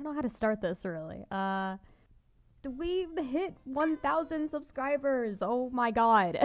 don't know how to start this really. We've hit 1,000 subscribers. Oh my god.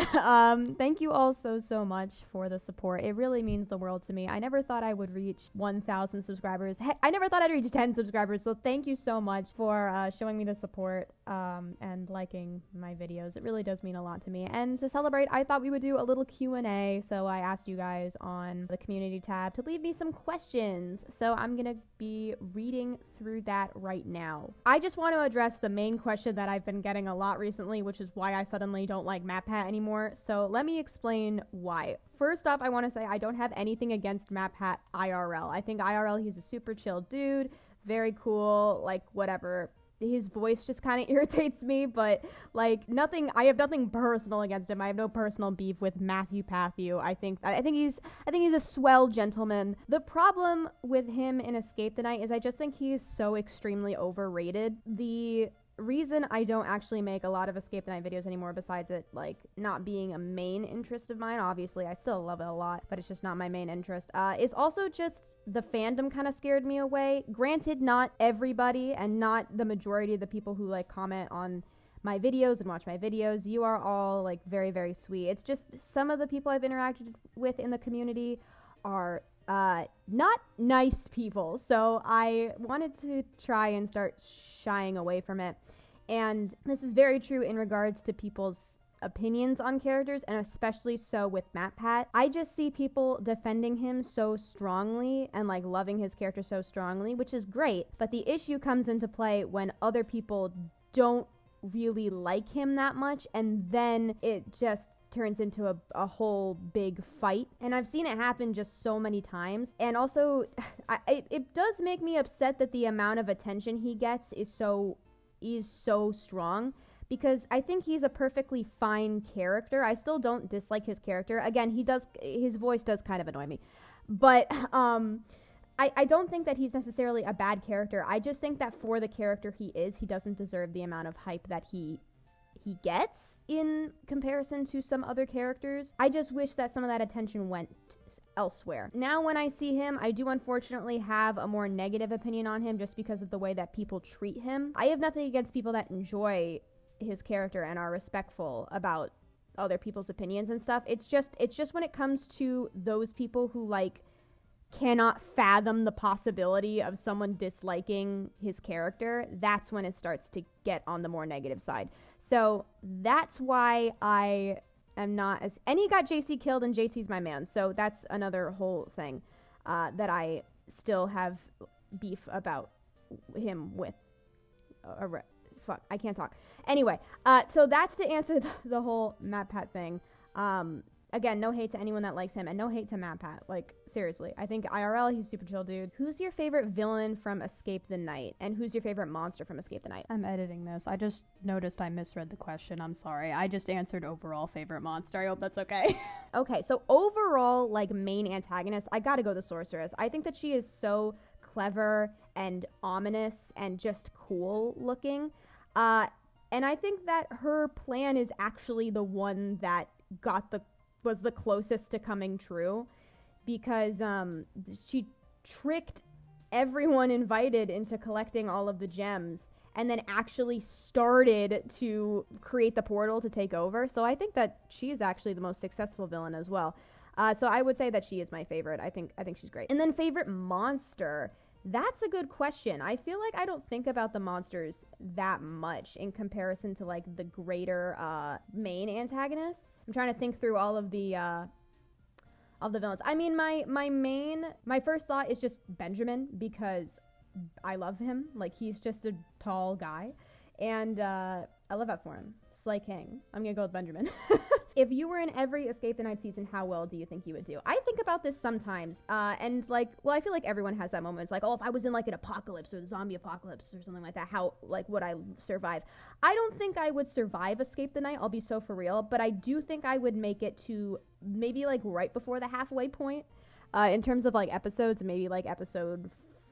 Thank you all so much for the support. It really means the world to me. I never thought I would reach 1,000 subscribers. Heck, I never thought I'd reach 10 subscribers. So thank you so much for showing me the support and liking my videos. It really does mean a lot to me. And to celebrate, I thought we would do a little Q&A. So I asked you guys on the community tab to leave me some questions. So I'm gonna be reading through that right now. I just want to address the main question that I've been getting a lot recently, which is why I suddenly don't like MatPat anymore. So let me explain why. First off, I want to say I don't have anything against MatPat IRL. I think IRL, he's a super chill dude, very cool, like whatever. His voice just kind of irritates me, but like nothing. I have nothing personal against him. I have no personal beef with Matthew Patthew. I think he's a swell gentleman. The problem with him in Escape the Night is I just think he's so extremely overrated. The reason I don't actually make a lot of Escape the Night videos anymore, besides it like not being a main interest of mine, obviously I still love it a lot, but it's just not my main interest, is also just the fandom kind of scared me away. Granted, not everybody and not the majority of the people who like comment on my videos and watch my videos, you are all like very sweet. It's just some of the people I've interacted with in the community are not nice people, so I wanted to try and start shying away from it. And this is very true in regards to people's opinions on characters, and especially so with MatPat. I just see people defending him so strongly and like loving his character so strongly, which is great, but the issue comes into play when other people don't really like him that much, and then it just turns into a whole big fight. And I've seen it happen just so many times. And also, it does make me upset that the amount of attention he gets is so strong, because I think he's a perfectly fine character. I still don't dislike his character. Again, his voice does kind of annoy me. But I don't think that he's necessarily a bad character. I just think that for the character he is, he doesn't deserve the amount of hype that he gets in comparison to some other characters. I just wish that some of that attention went elsewhere. Now when I see him, I do unfortunately have a more negative opinion on him just because of the way that people treat him. I have nothing against people that enjoy his character and are respectful about other people's opinions and stuff. It's just when it comes to those people who like cannot fathom the possibility of someone disliking his character, that's when it starts to get on the more negative side. So that's why I am not as... And he got JC killed, and JC's my man, so that's another whole thing that I still have beef about him with. Fuck, I can't talk. Anyway, so that's to answer the whole MatPat thing. Again, no hate to anyone that likes him, and no hate to MatPat. Like, seriously. I think IRL, he's super chill dude. Who's your favorite villain from Escape the Night? And who's your favorite monster from Escape the Night? I'm editing this. I just noticed I misread the question. I'm sorry. I just answered overall favorite monster. I hope that's okay. Okay, so overall, like, main antagonist, I gotta go the Sorceress. I think that she is so clever and ominous and just cool looking. And I think that her plan is actually the one that was the closest to coming true, because she tricked everyone invited into collecting all of the gems and then actually started to create the portal to take over. So I think that she is actually the most successful villain as well. So I would say that she is my favorite. I think she's great. And then favorite monster. That's a good question. I feel like I don't think about the monsters that much in comparison to like the greater main antagonists. I'm trying to think through all of the villains. I mean, my first thought is just Benjamin, because I love him. Like, he's just a tall guy, and I love that for him. Slay King. I'm gonna go with Benjamin. If you were in every Escape the Night season, how well do you think you would do? I think about this sometimes, and like, well, I feel like everyone has that moment. It's like, oh, if I was in like an apocalypse or the zombie apocalypse or something like that, how like would I survive? I don't think I would survive Escape the Night. I'll be so for real, but I do think I would make it to maybe like right before the halfway point, in terms of like episodes, maybe like episode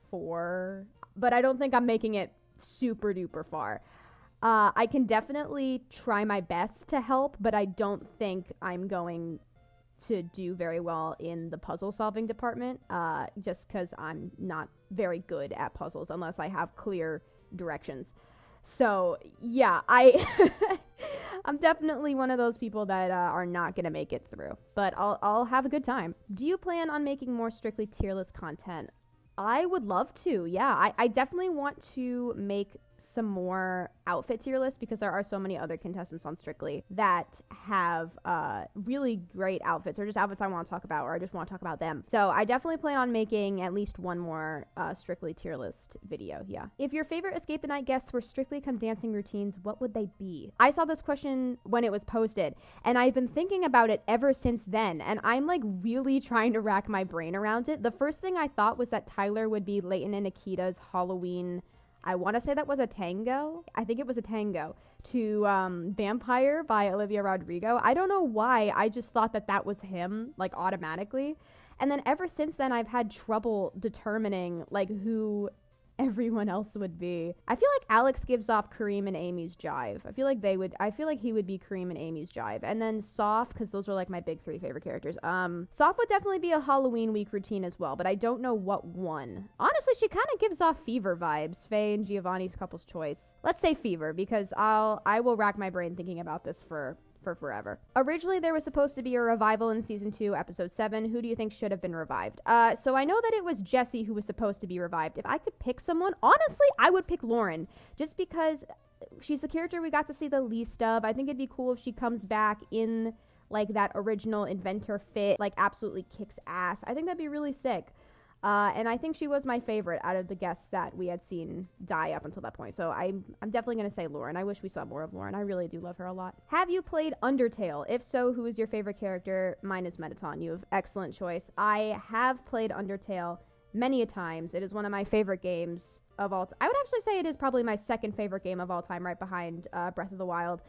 4. But I don't think I'm making it super duper far. I can definitely try my best to help, but I don't think I'm going to do very well in the puzzle solving department, just because I'm not very good at puzzles unless I have clear directions. So yeah, I'm definitely one of those people that are not gonna make it through, but I'll have a good time. Do you plan on making more strictly tier list content? I would love to. Yeah, I definitely want to make some more outfit tier lists because there are so many other contestants on Strictly that have really great outfits, or just outfits I want to talk about, or I just want to talk about them. So I definitely plan on making at least one more Strictly tier list video. Yeah. If your favorite Escape the Night guests were Strictly Come Dancing routines, what would they be? I saw this question when it was posted, and I've been thinking about it ever since then, and I'm like really trying to rack my brain around it. The first thing I thought was that Tyler would be Leighton and Nikita's Halloween, I want to say that was a tango. I think it was a tango to Vampire by Olivia Rodrigo. I don't know why. I just thought that that was him, like, automatically. And then ever since then, I've had trouble determining, like, who everyone else would be. I feel like Alex gives off Kareem and Amy's jive. I feel like he would be Kareem and Amy's jive. And then Soph, because those are like my big 3 favorite characters. Soph would definitely be a Halloween week routine as well, but I don't know what one. Honestly, she kind of gives off Fever vibes. Faye and Giovanni's couple's choice. Let's say Fever, because I will rack my brain thinking about this for forever. Originally, there was supposed to be a revival in season 2, episode 7. Who do you think should have been revived? So I know that it was Jessie who was supposed to be revived. If I could pick someone, honestly, I would pick Lauren, just because she's the character we got to see the least of. I think it'd be cool if she comes back in like that original inventor fit, like absolutely kicks ass. I think that'd be really sick. And I think she was my favorite out of the guests that we had seen die up until that point. So I'm definitely going to say Lauren. I wish we saw more of Lauren. I really do love her a lot. Have you played Undertale? If so, who is your favorite character? Mine is Mettaton. You have excellent choice. I have played Undertale many a times. It is one of my favorite games of all time. I would actually say it is probably my second favorite game of all time, right behind Breath of the Wild.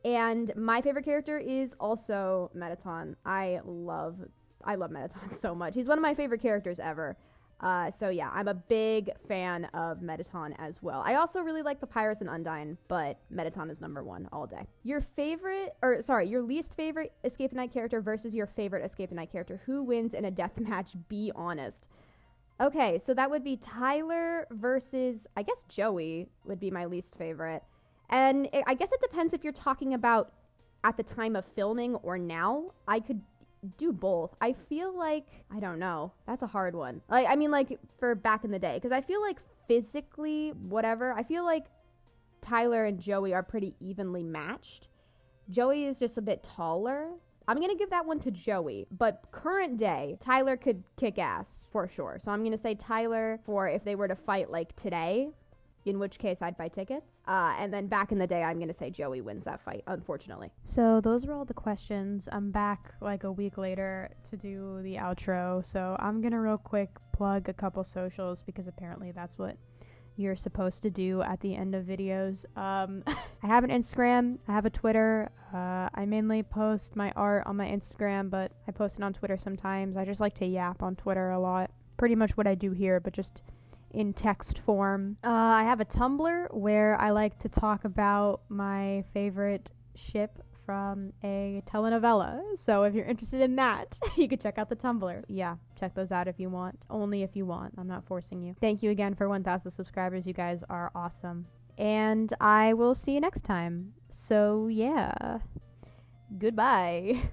And my favorite character is also Mettaton. I love Mettaton so much. He's one of my favorite characters ever. So yeah, I'm a big fan of Mettaton as well. I also really like Papyrus and Undyne, but Mettaton is number 1 all day. Your least favorite Escape the Night character versus your favorite Escape the Night character. Who wins in a death match? Be honest. Okay, so that would be Tyler versus, I guess Joey would be my least favorite. And I guess it depends if you're talking about at the time of filming or now. I could do both. I feel like, I don't know, that's a hard one. Like, I mean, like for back in the day, because I feel like physically, whatever, I feel like Tyler and Joey are pretty evenly matched. Joey is just a bit taller. I'm gonna give that one to Joey, but current day, Tyler could kick ass for sure. So I'm gonna say Tyler for if they were to fight like today, in which case I'd buy tickets. And then back in the day, I'm going to say Joey wins that fight, unfortunately. So those are all the questions. I'm back like a week later to do the outro. So I'm going to real quick plug a couple socials because apparently that's what you're supposed to do at the end of videos. I have an Instagram. I have a Twitter. I mainly post my art on my Instagram, but I post it on Twitter sometimes. I just like to yap on Twitter a lot. Pretty much what I do here, but just in text form. I have a Tumblr where I like to talk about my favorite ship from a telenovela. So if you're interested in that, you could check out the Tumblr. Yeah, check those out if you want. Only if you want. I'm not forcing you. Thank you again for 1,000 subscribers. You guys are awesome. And I will see you next time. So yeah, goodbye.